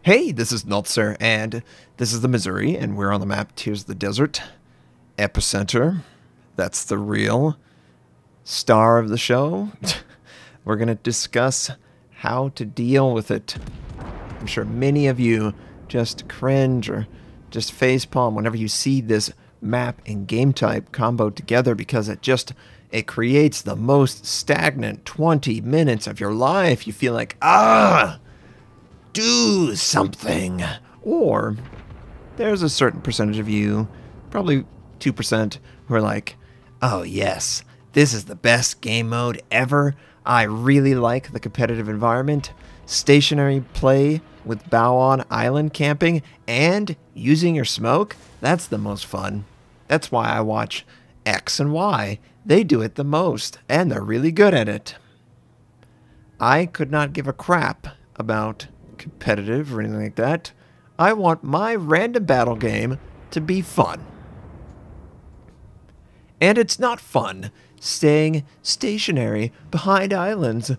Hey, this is Notser, and this is the Missouri, and we're on the map. Here's the desert. Epicenter. That's the real star of the show. We're going to discuss how to deal with it. I'm sure many of you just cringe or just facepalm whenever you see this map and game type combo together because it creates the most stagnant 20 minutes of your life. You feel like, do something. Or there's a certain percentage of you, probably 2%, who are like, oh yes, this is the best game mode ever. I really like the competitive environment, stationary play with bow on island camping, and using your smoke. That's the most fun. That's why I watch X and Y. They do it the most, and they're really good at it. I could not give a crap about competitive or anything like that. I want my random battle game to be fun. And it's not fun staying stationary behind islands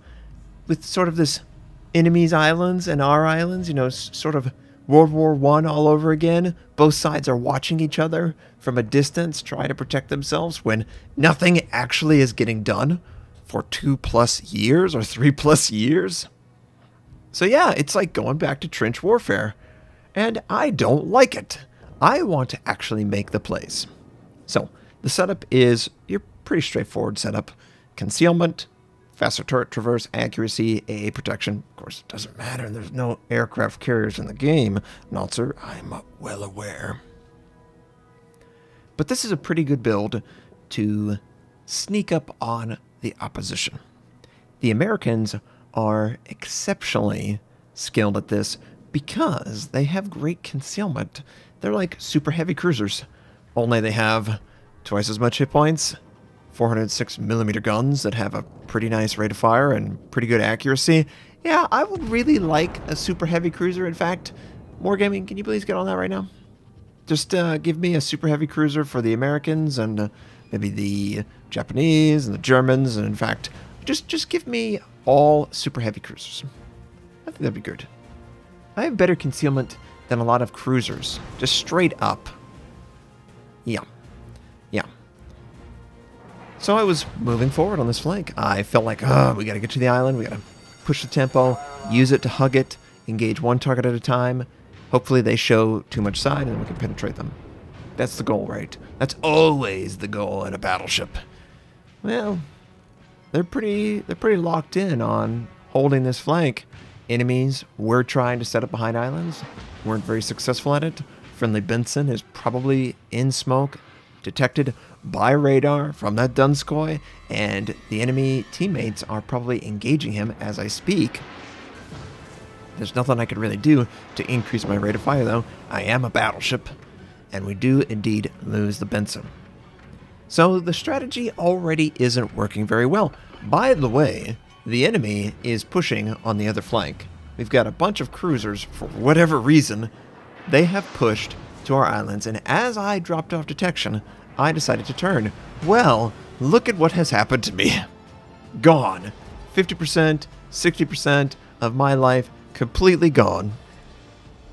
with sort of this enemies' islands and our islands, you know, sort of World War I all over again. Both sides are watching each other from a distance, trying to protect themselves when nothing actually is getting done for 2+ years or 3+ years. So yeah, it's like going back to trench warfare, and I don't like it. I want to actually make the plays. So the setup is your pretty straightforward setup. Concealment, faster turret traverse, accuracy, AA protection. Of course, it doesn't matter. There's no aircraft carriers in the game. Notser, I'm well aware. But this is a pretty good build to sneak up on the opposition. The Americans are exceptionally skilled at this because they have great concealment. They're like super heavy cruisers, only they have twice as much hit points, 406mm guns that have a pretty nice rate of fire and pretty good accuracy. Yeah, I would really like a super heavy cruiser. In fact, More Gaming, can you please get on that right now? Just give me a super heavy cruiser for the Americans and maybe the Japanese and the Germans, and in fact, just give me all super heavy cruisers. I think that'd be good. I have better concealment than a lot of cruisers. Just straight up. Yeah. So I was moving forward on this flank. I felt like, we gotta get to the island. We gotta push the tempo, use it to hug it, engage one target at a time. Hopefully they show too much side and then we can penetrate them. That's the goal, right? That's always the goal in a battleship. Well, they're pretty locked in on holding this flank. Enemies were trying to set up behind islands, weren't very successful at it. Friendly Benson is probably in smoke, detected by radar from that Donskoy, and the enemy teammates are probably engaging him as I speak. There's nothing I could really do to increase my rate of fire, though. I am a battleship, and we do indeed lose the Benson. So the strategy already isn't working very well. By the way, the enemy is pushing on the other flank. We've got a bunch of cruisers. For whatever reason, they have pushed to our islands, and as I dropped off detection, I decided to turn. Well, look at what has happened to me. Gone. 50%, 60% of my life completely gone.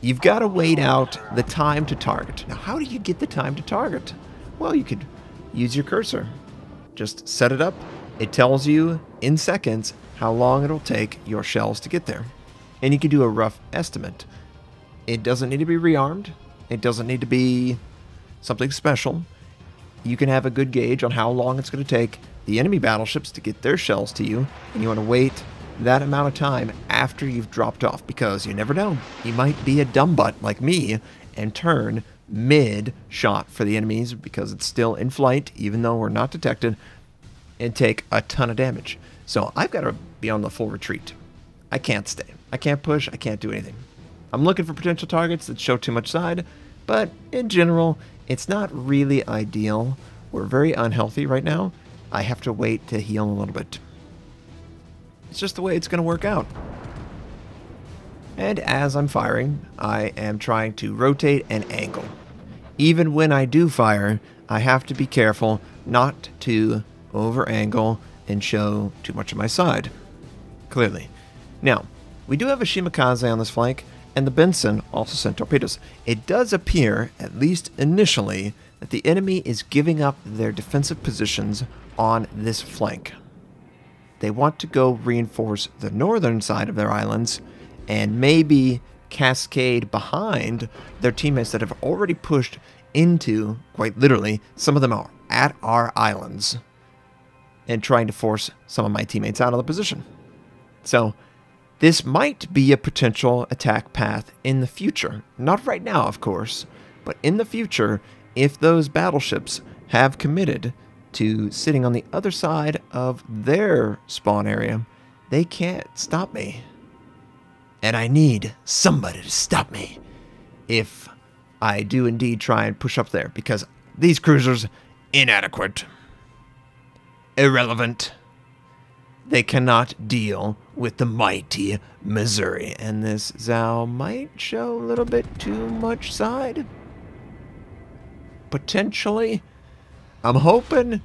You've got to wait out the time to target. Now, how do you get the time to target? Well, you could use your cursor. Just set it up. It tells you in seconds how long it'll take your shells to get there. And you can do a rough estimate. It doesn't need to be rearmed. It doesn't need to be something special. You can have a good gauge on how long it's going to take the enemy battleships to get their shells to you. And you want to wait that amount of time after you've dropped off, because you never know. You might be a dumb butt like me and turn mid-shot for the enemies because it's still in flight, even though we're not detected, and take a ton of damage. So I've got to be on the full retreat. I can't stay. I can't push. I can't do anything. I'm looking for potential targets that show too much side, but in general, it's not really ideal. We're very unhealthy right now. I have to wait to heal a little bit. It's just the way it's going to work out. And as I'm firing, I am trying to rotate and angle. Even when I do fire, I have to be careful not to over-angle and show too much of my side. Clearly. Now, we do have a Shimakaze on this flank, and the Benson also sent torpedoes. It does appear, at least initially, that the enemy is giving up their defensive positions on this flank. They want to go reinforce the northern side of their islands and maybe cascade behind their teammates that have already pushed into, quite literally, some of them are at our islands and trying to force some of my teammates out of the position. So this might be a potential attack path in the future. Not right now, of course, but in the future, if those battleships have committed to sitting on the other side of their spawn area, they can't stop me. And I need somebody to stop me if I do indeed try and push up there, because these cruisers, inadequate, irrelevant. They cannot deal with the mighty Missouri, and this Zao might show a little bit too much side. Potentially. I'm hoping.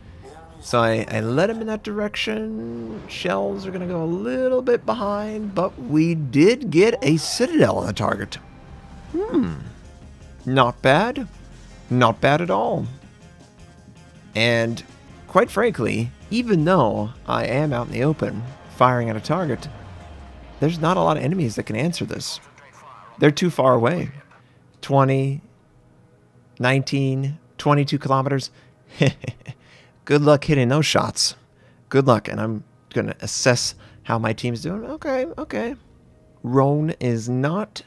So I led him in that direction. Shells are going to go a little bit behind, but we did get a citadel on the target. Not bad. Not bad at all. And quite frankly, even though I am out in the open firing at a target, there's not a lot of enemies that can answer this. They're too far away. 20, 19, 22 kilometers. Good luck hitting those shots. Good luck. And I'm going to assess how my team's doing. Okay. Roan is not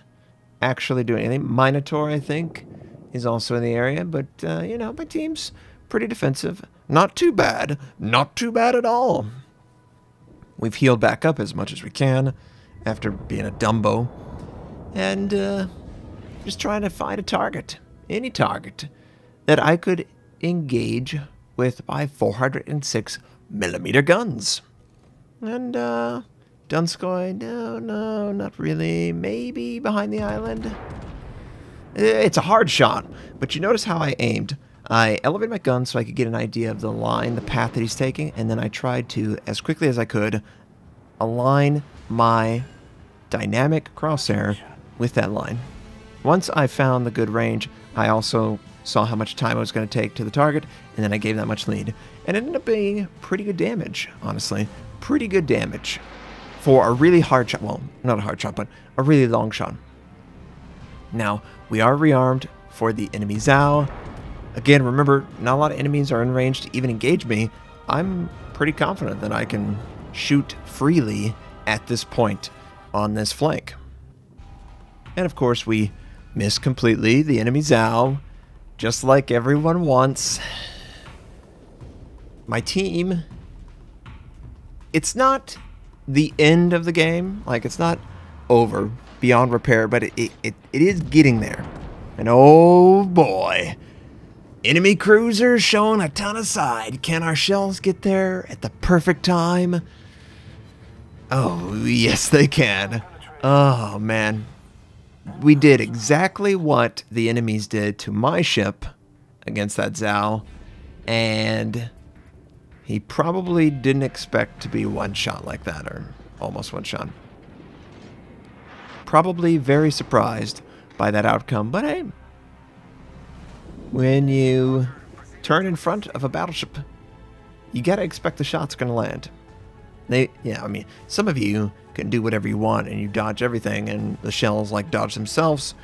actually doing anything. Minotaur, I think, is also in the area. But, you know, my team's pretty defensive. Not too bad. Not too bad at all. We've healed back up as much as we can after being a Dumbo. And just trying to find a target. Any target that I could engage with my 406mm guns. And Donskoy, no, not really. Maybe behind the island. It's a hard shot, but you notice how I aimed. I elevated my gun so I could get an idea of the line, the path that he's taking, and then I tried to, as quickly as I could, align my dynamic crosshair with that line. Once I found the good range, I also saw how much time I was going to take to the target, and then I gave that much lead. And it ended up being pretty good damage, honestly. Pretty good damage for a really hard shot. Well, not a hard shot, but a really long shot. Now, we are rearmed for the enemy Zao. Again, remember, not a lot of enemies are in range to even engage me. I'm pretty confident that I can shoot freely at this point on this flank. And of course, we miss completely the enemy Zao, just like everyone wants. My team, it's not the end of the game. Like, it's not over, beyond repair, but it is getting there. And oh boy, enemy cruisers showing a ton of side. Can our shells get there at the perfect time? Oh, yes, they can. Oh, man. We did exactly what the enemies did to my ship against that Zao, and he probably didn't expect to be one shot like that, or almost one shot. Probably very surprised by that outcome, but hey, when you turn in front of a battleship, you gotta expect the shot's gonna land. Yeah, I mean, some of you can do whatever you want and you dodge everything and the shells like dodge themselves,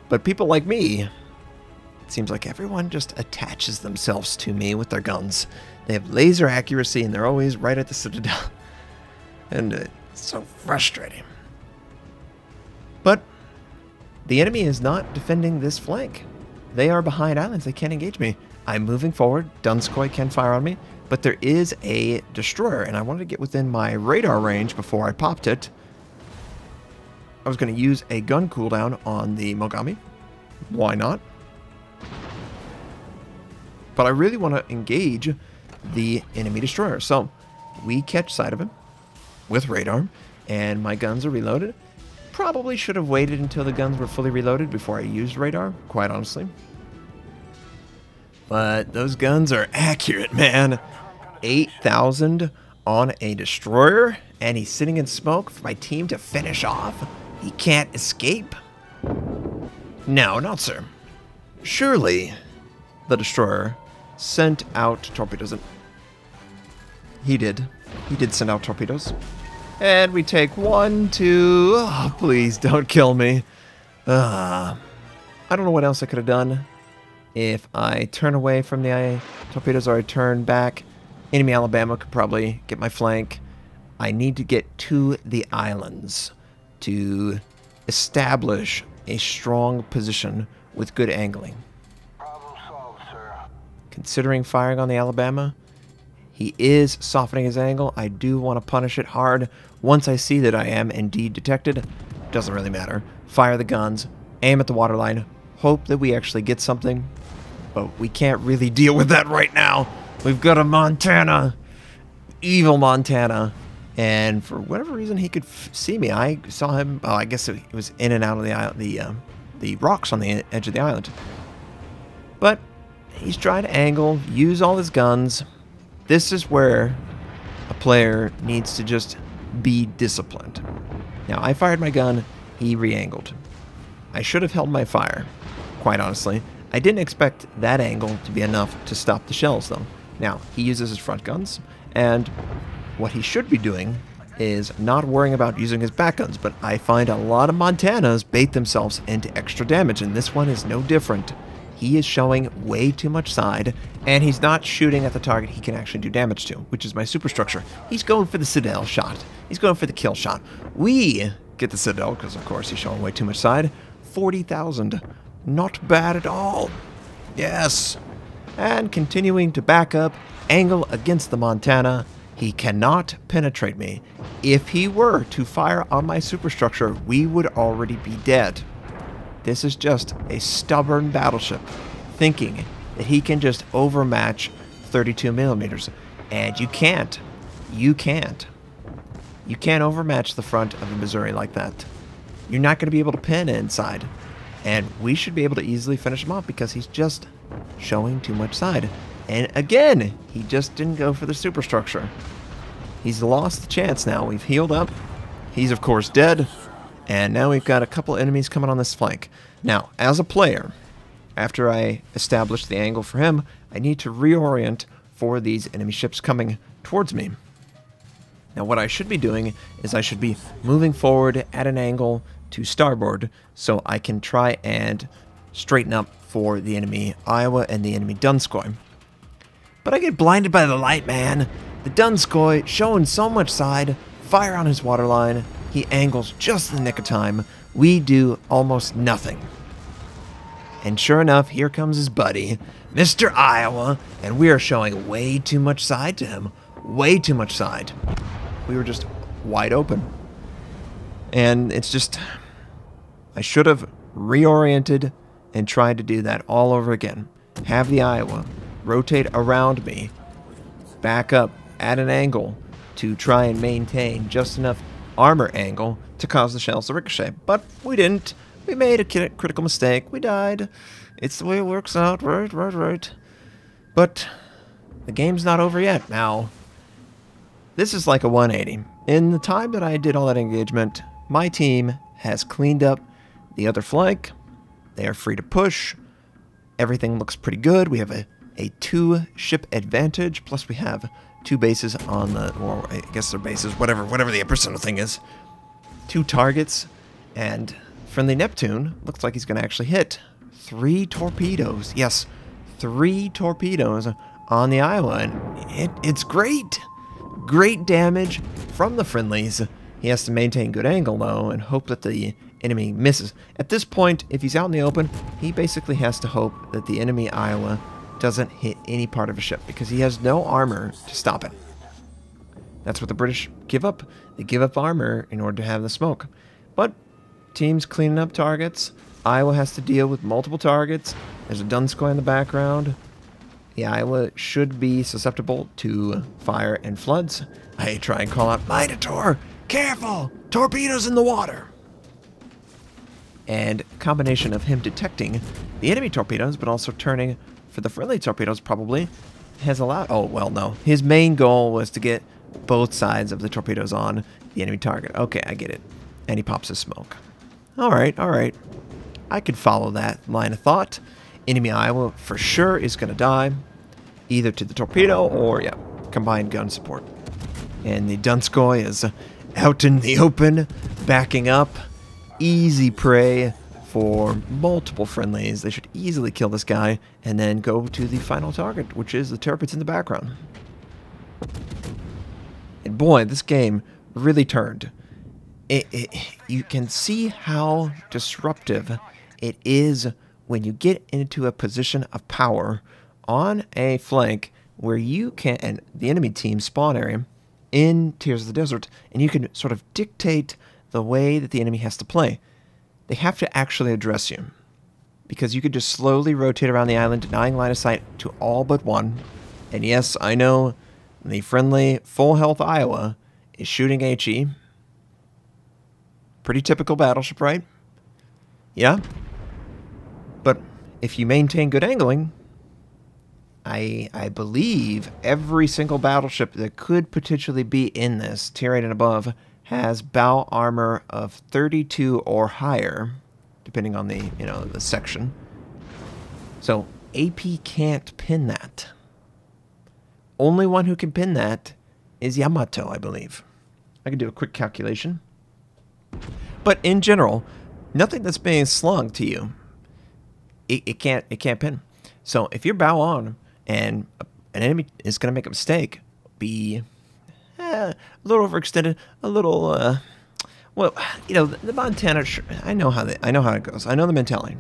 but people like me, it seems like everyone just attaches themselves to me with their guns. They have laser accuracy and they're always right at the citadel, and it's so frustrating. But the enemy is not defending this flank. They are behind islands. They can't engage me. I'm moving forward. Donskoy can fire on me, but there is a destroyer, and I wanted to get within my radar range before I popped it. I was going to use a gun cooldown on the Mogami. Why not? But I really want to engage the enemy destroyer. So we catch sight of him with radar, and my guns are reloaded. Probably should have waited until the guns were fully reloaded before I used radar, quite honestly. But those guns are accurate, man. 8,000 on a destroyer, and he's sitting in smoke for my team to finish off. He can't escape. Now, Notser, surely the destroyer sent out torpedoes. He did. He did send out torpedoes. And we take 1, 2... Oh, please don't kill me. I don't know what else I could have done. If I turn away from the torpedoes or I turn back, enemy Alabama could probably get my flank. I need to get to the islands to establish a strong position with good angling. Problem solved, sir. Considering firing on the Alabama, he is softening his angle. I do want to punish it hard. Once I see that I am indeed detected, doesn't really matter. Fire the guns, aim at the waterline, hope that we actually get something. But we can't really deal with that right now. We've got a Montana, evil Montana, and for whatever reason he could see me. I saw him. Oh, I guess it was in and out of the rocks on the edge of the island. But he's trying to angle, use all his guns. This is where a player needs to just be disciplined. Now, I fired my gun, he re-angled. I should have held my fire, quite honestly. I didn't expect that angle to be enough to stop the shells, though. Now, he uses his front guns, and what he should be doing is not worrying about using his back guns, but I find a lot of Montanas bait themselves into extra damage, and this one is no different. He is showing way too much side, and he's not shooting at the target he can actually do damage to, which is my superstructure. He's going for the Citadel shot. He's going for the kill shot. We get the Citadel, because of course he's showing way too much side. 40,000. Not bad at all. Yes. And continuing to back up, angle against the Montana. He cannot penetrate me. If he were to fire on my superstructure, we would already be dead. This is just a stubborn battleship, thinking that he can just overmatch 32 millimeters. And you can't. You can't. You can't overmatch the front of a Missouri like that. You're not going to be able to pin inside. And we should be able to easily finish him off because he's just showing too much side. And again, he just didn't go for the superstructure. He's lost the chance now. We've healed up. He's, of course, dead. And now we've got a couple enemies coming on this flank. Now, as a player, after I establish the angle for him, I need to reorient for these enemy ships coming towards me. Now, what I should be doing is I should be moving forward at an angle to starboard so I can try and straighten up for the enemy Iowa and the enemy Donskoy. But I get blinded by the light, man. The Donskoy showing so much side, fire on his waterline. He angles just in the nick of time. We do almost nothing. And sure enough, here comes his buddy, Mr. Iowa, and we are showing way too much side to him. Way too much side. We were just wide open. And it's just... I should have reoriented and tried to do that all over again. Have the Iowa rotate around me, back up at an angle to try and maintain just enough armor angle to cause the shells to ricochet. But we didn't. We made a critical mistake. We died. It's the way it works out. Right. But the game's not over yet. Now, this is like a 180. In the time that I did all that engagement, my team has cleaned up the other flank. They are free to push. Everything looks pretty good. We have a 2-ship advantage, plus we have 2 bases on the, or I guess they're bases, whatever the Epicenter thing is. 2 targets, and friendly Neptune looks like he's going to actually hit 3 torpedoes. Yes, 3 torpedoes on the Iowa, and it's great. Great damage from the friendlies. He has to maintain good angle, though, and hope that the enemy misses. At this point, if he's out in the open, he basically has to hope that the enemy Iowa doesn't hit any part of a ship, because he has no armor to stop it. That's what the British give up. They give up armor in order to have the smoke. But team's cleaning up targets. Iowa has to deal with multiple targets. There's a Donskoy in the background. The Iowa should be susceptible to fire and floods. I try and call out, Minotaur, careful! Torpedoes in the water! And combination of him detecting the enemy torpedoes, but also turning for the friendly torpedoes probably, has allowed... Oh, well, no. His main goal was to get both sides of the torpedoes on the enemy target. Okay, I get it. And he pops his smoke. Alright. I could follow that line of thought. Enemy Iowa for sure is going to die, either to the torpedo or, yeah, combined gun support. And the Donskoy is out in the open, backing up. Easy prey for multiple friendlies. They should easily kill this guy and then go to the final target, which is the turrets in the background. And boy, this game really turned. You can see how disruptive it is when you get into a position of power on a flank where you can, and the enemy team's spawn area in Tears of the Desert, and you can sort of dictate the way that the enemy has to play. They have to actually address you, because you could just slowly rotate around the island, denying line of sight to all but one. And yes, I know the friendly full health Iowa is shooting HE. Pretty typical battleship, right? Yeah. But if you maintain good angling, I believe every single battleship that could potentially be in this, tier 8 and above, has bow armor of 32 or higher, depending on the, the section. So AP can't pin that. Only one who can pin that is Yamato, I believe. I can do a quick calculation. But in general, nothing that's being slung to you, it can't pin. So if you're bow on and an enemy is going to make a mistake, be a little overextended, a little well, the Montana. I know how it goes. I know the mentality.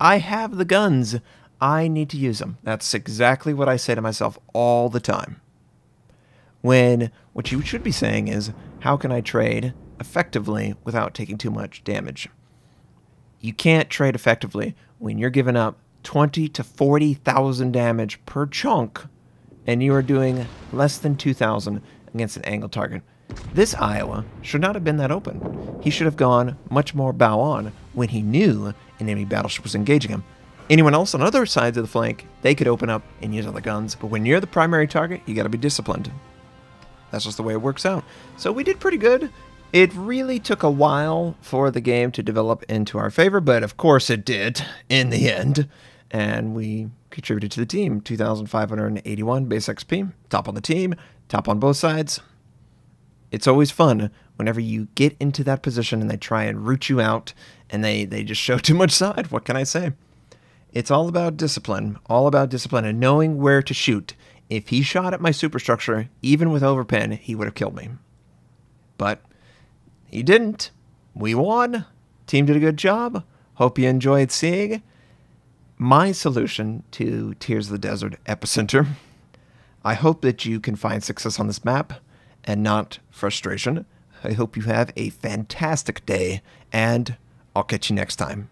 I have the guns. I need to use them. That's exactly what I say to myself all the time. When what you should be saying is, how can I trade effectively without taking too much damage? You can't trade effectively when you're giving up 20 to 40,000 damage per chunk and you are doing less than 2,000 against an angled target. This Iowa should not have been that open. He should have gone much more bow on when he knew an enemy battleship was engaging him. Anyone else on other sides of the flank, they could open up and use other guns, but when you're the primary target, you got to be disciplined. That's just the way it works out. So we did pretty good. It really took a while for the game to develop into our favor, but of course it did in the end. And we contributed to the team. 2,581 base XP. Top on the team. Top on both sides. It's always fun whenever you get into that position and they try and root you out and they just show too much side. What can I say? It's all about discipline. All about discipline and knowing where to shoot. If he shot at my superstructure, even with overpin, he would have killed me. But he didn't. We won. Team did a good job. Hope you enjoyed seeing my solution to Tears of the Desert Epicenter. I hope that you can find success on this map and not frustration. I hope you have a fantastic day, and I'll catch you next time.